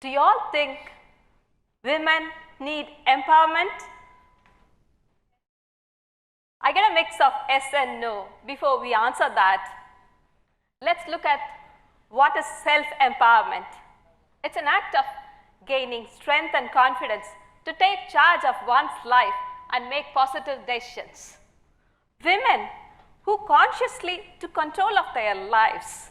Do you all think women need empowerment? I get a mix of yes and no. Before we answer that, let's look at what is self-empowerment. It's an act of gaining strength and confidence to take charge of one's life and make positive decisions. Women who consciously took control of their lives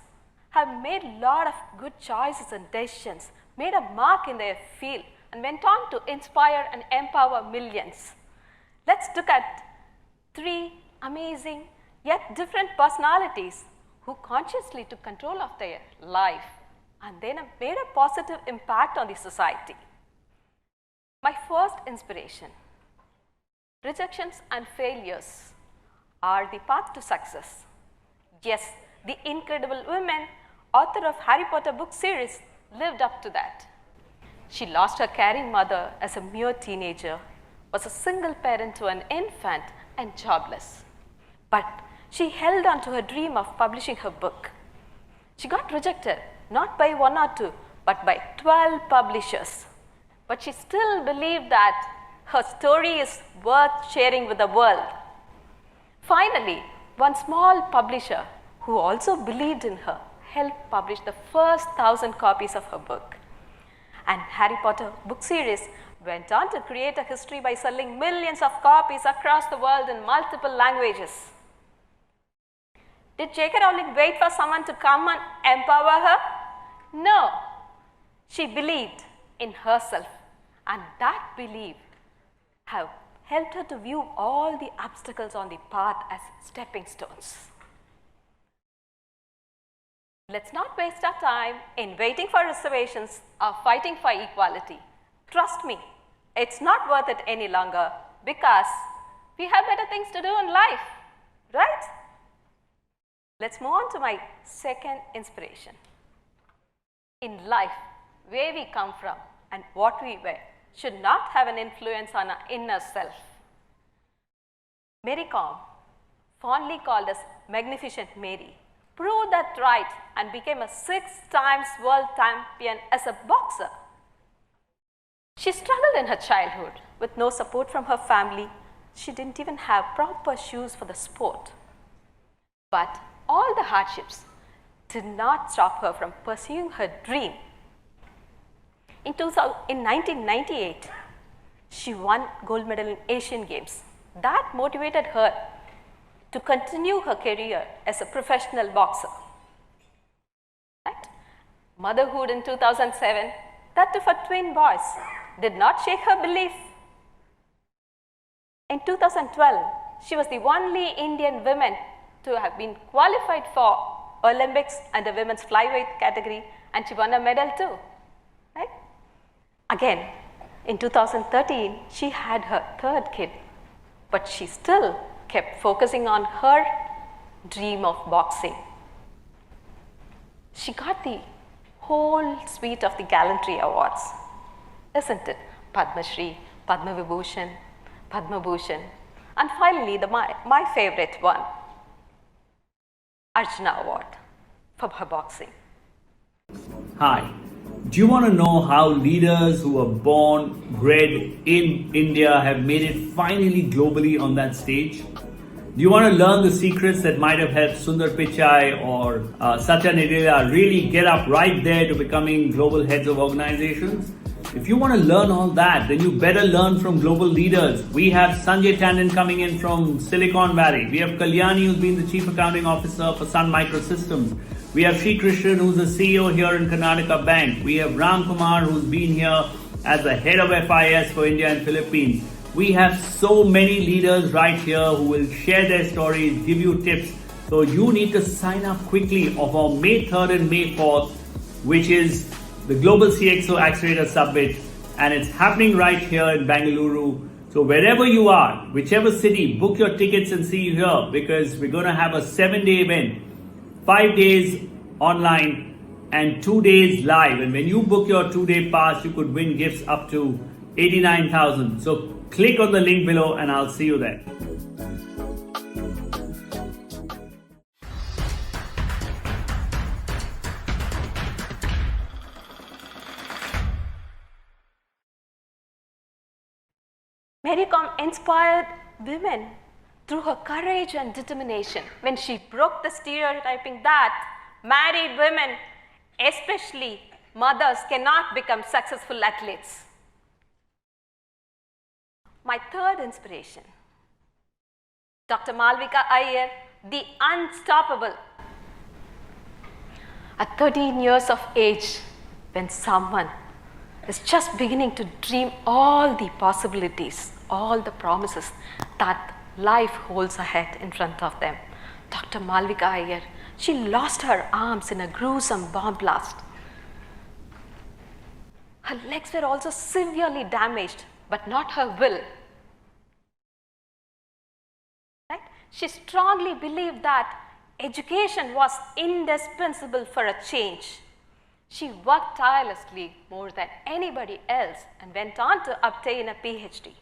have made a lot of good choices and decisions, made a mark in their field, and went on to inspire and empower millions. Let's look at 3 amazing yet different personalities who consciously took control of their life and then made a positive impact on the society. My first inspiration: rejections and failures are the path to success. Yes, the incredible woman, author of Harry Potter book series, lived up to that. She lost her caring mother as a mere teenager, was a single parent to an infant, and jobless. But she held on to her dream of publishing her book. She got rejected, not by 1 or 2, but by 12 publishers. But she still believed that her story is worth sharing with the world. Finally, one small publisher who also believed in her helped publish the first 1,000 copies of her book. And Harry Potter book series went on to create a history by selling millions of copies across the world in multiple languages. Did J.K. Rowling wait for someone to come and empower her? No. She believed in herself, and that belief have helped her to view all the obstacles on the path as stepping stones. Let's not waste our time in waiting for reservations or fighting for equality. Trust me, it's not worth it any longer because we have better things to do in life, right? Let's move on to my second inspiration. In life, where we come from and what we wear should not have an influence on our inner self. Mary Kom, fondly called as Magnificent Mary, proved that right and became a 6 times world champion as a boxer. She struggled in her childhood with no support from her family. She didn't even have proper shoes for the sport. But all the hardships did not stop her from pursuing her dream. In 1998, she won gold medal in Asian Games. That motivated her to continue her career as a professional boxer. Right? Motherhood in 2007, that too for twin boys, did not shake her belief. In 2012, she was the only Indian woman to have been qualified for Olympics and the women's flyweight category, and she won a medal too. Right? Again, in 2013, she had her 3rd kid, but she still kept focusing on her dream of boxing. She got the whole suite of the gallantry awards, isn't it? Padma Shri, Padma Vibhushan, Padma Bhushan, and finally my favorite one, Arjuna Award for her boxing. Hi, do you want to know how leaders who were born, bred in India have made it finally globally on that stage? Do you want to learn the secrets that might have helped Sundar Pichai or Satya Nadella really get up right there to becoming global heads of organizations? If you want to learn all that, then you better learn from global leaders. We have Sanjay Tandon coming in from Silicon Valley. We have Kalyani, who's been the Chief Accounting Officer for Sun Microsystems. We have Sri Krishnan, who's the CEO here in Karnataka Bank. We have Ram Kumar, who's been here as the head of FIS for India and Philippines. We have so many leaders right here who will share their stories, give you tips. So you need to sign up quickly for May 3rd and May 4th, which is the Global CXO Accelerator Summit, and it's happening right here in Bengaluru. So wherever you are, whichever city, book your tickets and see you here, because we're going to have a 7-day event, 5 days online and 2 days live. And when you book your 2-day pass, you could win gifts up to 89,000. So click on the link below and I'll see you there. Mary Kom inspired women through her courage and determination when she broke the stereotyping that married women, especially mothers, cannot become successful athletes. My third inspiration, Dr. Malvika Iyer, the unstoppable. At 13 years of age, when someone is just beginning to dream all the possibilities, all the promises that life holds ahead in front of them, Dr. Malvika Iyer, she lost her arms in a gruesome bomb blast. Her legs were also severely damaged, but not her will. Right? She strongly believed that education was indispensable for a change. She worked tirelessly more than anybody else and went on to obtain a PhD.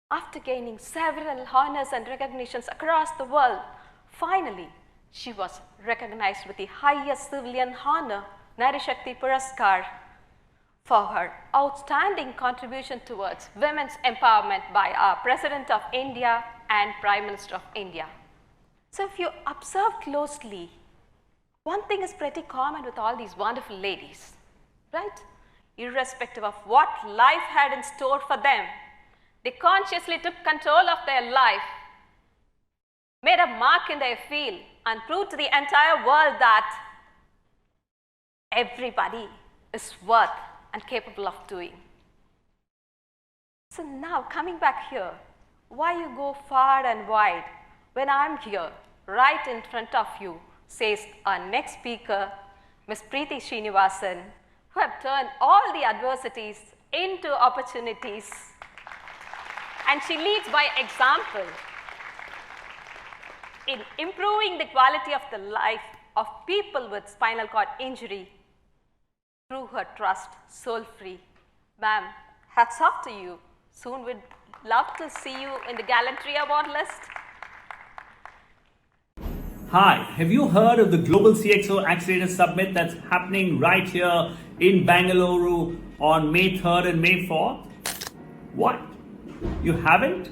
After gaining several honors and recognitions across the world, finally, she was recognized with the highest civilian honor, Nari Shakti Puraskar, for her outstanding contribution towards women's empowerment by our President of India and Prime Minister of India. So if you observe closely, one thing is pretty common with all these wonderful ladies, right? Irrespective of what life had in store for them, they consciously took control of their life, made a mark in their field, and proved to the entire world that everybody is worth and capable of doing. So now coming back here, why you go far and wide when I'm here, right in front of you, says our next speaker, Ms. Preeti Srinivasan, who have turned all the adversities into opportunities. And she leads by example in improving the quality of the life of people with spinal cord injury through her trust, Soul-Free. Ma'am, hats off to you. Soon we'd love to see you in the Gallantry Award list. Hi, have you heard of the Global CXO Accelerator Summit that's happening right here in Bangalore on May 3rd and May 4th? What? You haven't?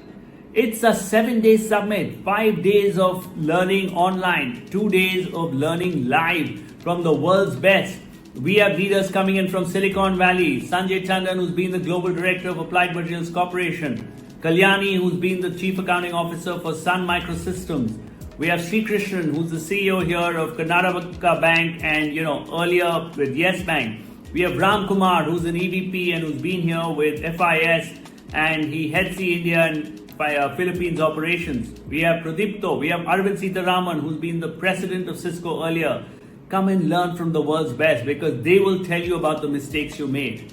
It's a 7-day summit, 5 days of learning online, 2 days of learning live from the world's best. We have leaders coming in from Silicon Valley, Sanjay Tandon, who's been the Global Director of Applied Materials Corporation, Kalyani, who's been the Chief Accounting Officer for Sun Microsystems. We have Sri Krishnan, who's the CEO here of Karnataka Bank and, earlier with Yes Bank. We have Ram Kumar, who's an EVP and who's been here with FIS, and he heads the India and Philippines operations. We have Pradipto. We have Arvind Sitaraman, who's been the president of Cisco earlier. Come and learn from the world's best, because they will tell you about the mistakes you made.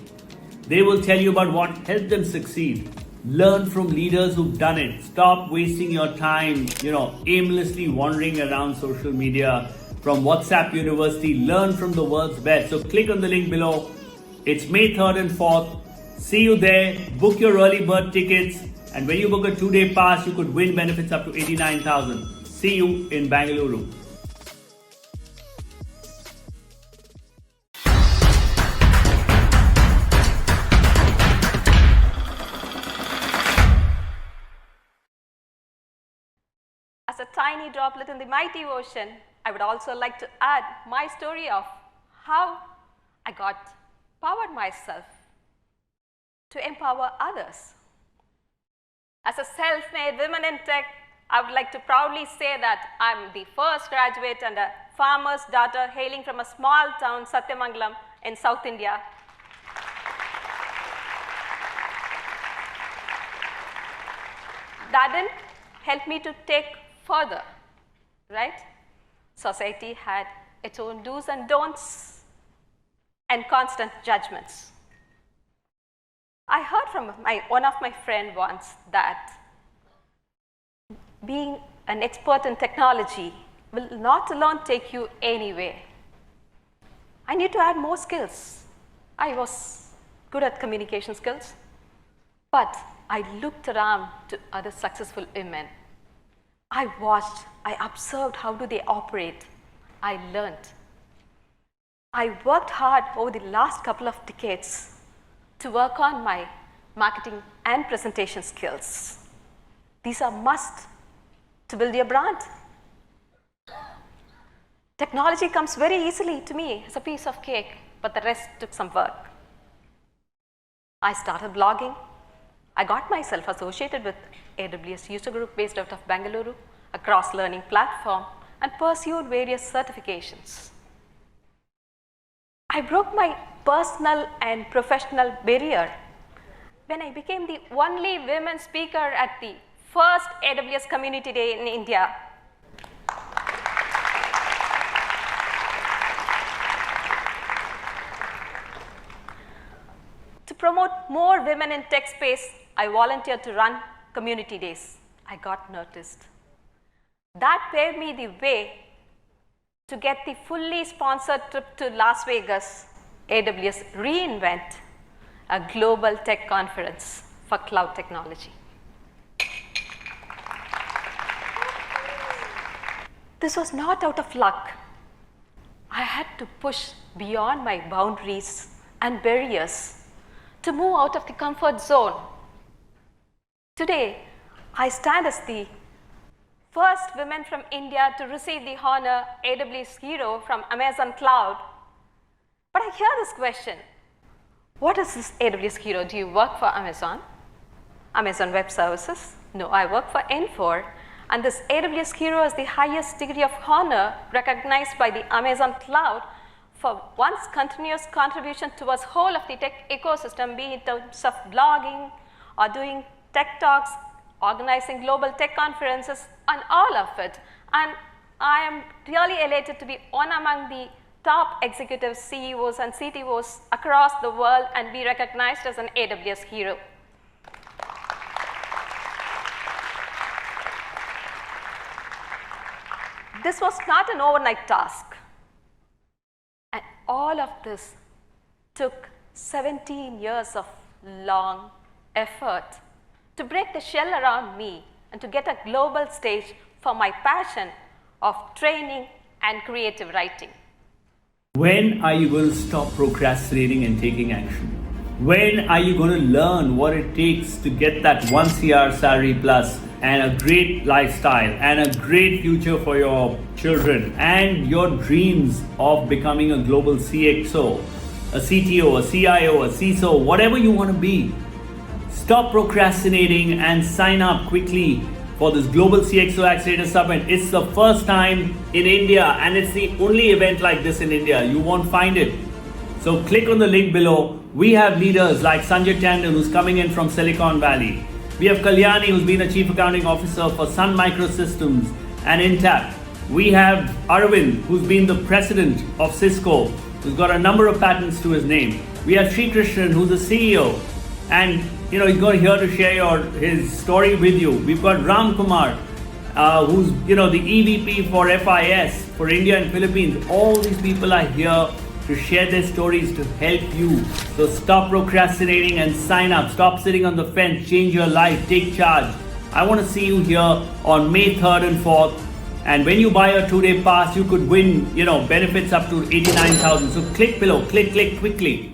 They will tell you about what helped them succeed. Learn from leaders who've done it. Stop wasting your time, aimlessly wandering around social media from WhatsApp University. Learn from the world's best. So click on the link below. It's May 3rd and 4th. See you there. Book your early bird tickets. And when you book a 2-day pass, you could win benefits up to 89,000. See you in Bangalore. As a tiny droplet in the mighty ocean, I would also like to add my story of how I got powered myself to empower others. As a self-made woman in tech, I would like to proudly say that I'm the first graduate and a farmer's daughter hailing from a small town, Satyamangalam, in South India. That didn't help me to take further, right? Society had its own do's and don'ts and constant judgments. I heard from one of my friends once that being an expert in technology will not alone take you anywhere. I need to add more skills. I was good at communication skills, but I looked around to other successful women. I watched, I observed how do they operate. I learned. I worked hard over the last couple of decades to work on my marketing and presentation skills. These are must to build your brand. Technology comes very easily to me as a piece of cake, but the rest took some work. I started blogging. I got myself associated with AWS user group based out of Bengaluru, a cross-learning platform, and pursued various certifications. I broke my personal and professional barrier when I became the only women speaker at the first AWS Community Day in India. To promote more women in tech space, I volunteered to run community days. I got noticed. That paved me the way to get the fully sponsored trip to Las Vegas, AWS reInvent, a global tech conference for cloud technology. This was not out of luck. I had to push beyond my boundaries and barriers to move out of the comfort zone. Today, I stand as the first woman from India to receive the honor AWS Hero from Amazon Cloud. But I hear this question, what is this AWS Hero? Do you work for Amazon? Amazon Web Services? No, I work for N4, and this AWS Hero is the highest degree of honor recognized by the Amazon Cloud for one's continuous contribution towards whole of the tech ecosystem, be it in terms of blogging or doing tech talks, organizing global tech conferences, and all of it. And I am really elated to be one among the top executive CEOs and CTOs across the world and be recognized as an AWS hero. This was not an overnight task. And all of this took 17 years of long effort to break the shell around me and to get a global stage for my passion of training and creative writing. When are you going to stop procrastinating and taking action? When are you going to learn what it takes to get that 1 CR salary plus and a great lifestyle and a great future for your children and your dreams of becoming a global CXO, a CTO, a CIO, a CISO, whatever you want to be? Stop procrastinating and sign up quickly for this Global CXO Accelerator Summit. It's the first time in India and it's the only event like this in India. You won't find it. So click on the link below. We have leaders like Sanjay Tandon, who's coming in from Silicon Valley. We have Kalyani, who's been a Chief Accounting Officer for Sun Microsystems and Intapp. We have Arvind, who's been the President of Cisco, who's got a number of patents to his name. We have Sri Krishnan, who's the CEO, and he's going here to share his story with you. We've got Ram Kumar, who's the EVP for FIS for India and Philippines. All these people are here to share their stories to help you. So stop procrastinating and sign up. Stop sitting on the fence. Change your life. Take charge. I want to see you here on May 3rd and 4th. And when you buy a 2-day pass, you could win, benefits up to 89,000. So click below. Click quickly.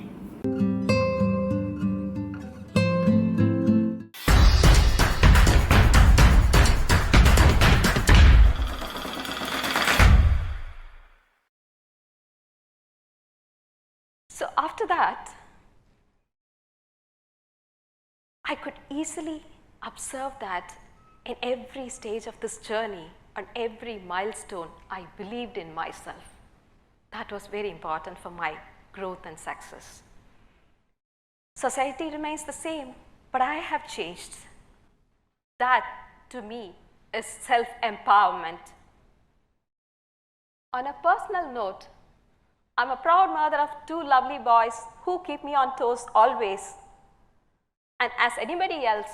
So after that, I could easily observe that in every stage of this journey, on every milestone, I believed in myself. That was very important for my growth and success. Society remains the same, but I have changed. That, to me, is self-empowerment. On a personal note, I'm a proud mother of 2 lovely boys who keep me on toes always. And as anybody else,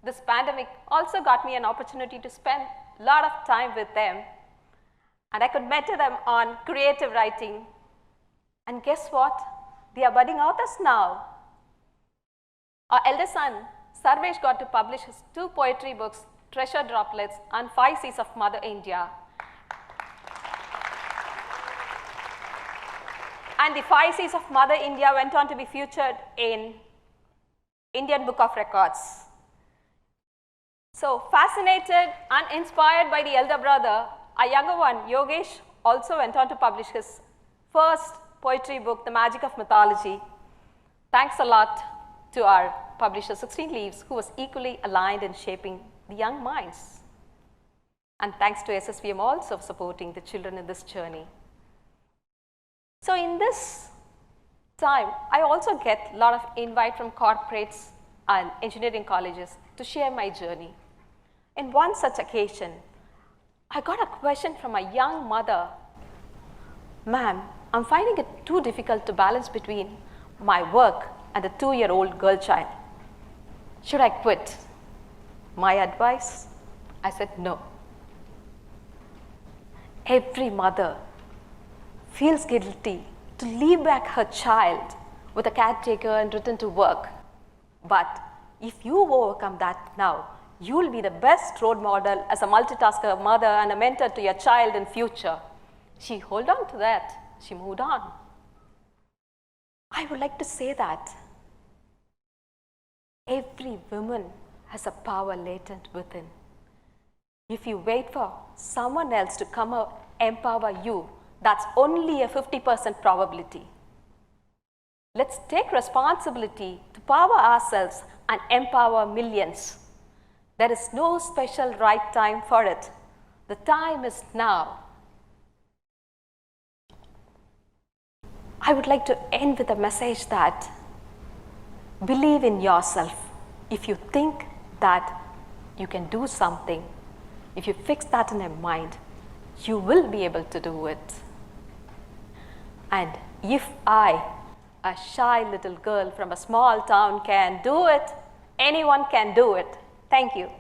this pandemic also got me an opportunity to spend a lot of time with them. And I could mentor them on creative writing. And guess what? They are budding authors now. Our eldest son, Sarvesh, got to publish his 2 poetry books, Treasure Droplets and 5 C's of Mother India. And the 5 C's of Mother India went on to be featured in Indian Book of Records. So fascinated and inspired by the elder brother, our younger one, Yogesh, also went on to publish his first poetry book, The Magic of Mythology. Thanks a lot to our publisher, 16 Leaves, who was equally aligned in shaping the young minds. And thanks to SSVM also for supporting the children in this journey. So in this time, I also get a lot of invite from corporates and engineering colleges to share my journey. In one such occasion, I got a question from a young mother. Ma'am, I'm finding it too difficult to balance between my work and a 2-year-old girl child. Should I quit? My advice? I said no. Every mother feels guilty to leave back her child with a caretaker and return to work. But if you overcome that now, you will be the best role model as a multitasker mother and a mentor to your child in future. She held on to that. She moved on. I would like to say that every woman has a power latent within. If you wait for someone else to come empower you, that's only a 50% probability. Let's take responsibility to power ourselves and empower millions. There is no special right time for it. The time is now. I would like to end with a message that believe in yourself. If you think that you can do something, if you fix that in your mind, you will be able to do it. And if I, a shy little girl from a small town, can do it, anyone can do it. Thank you.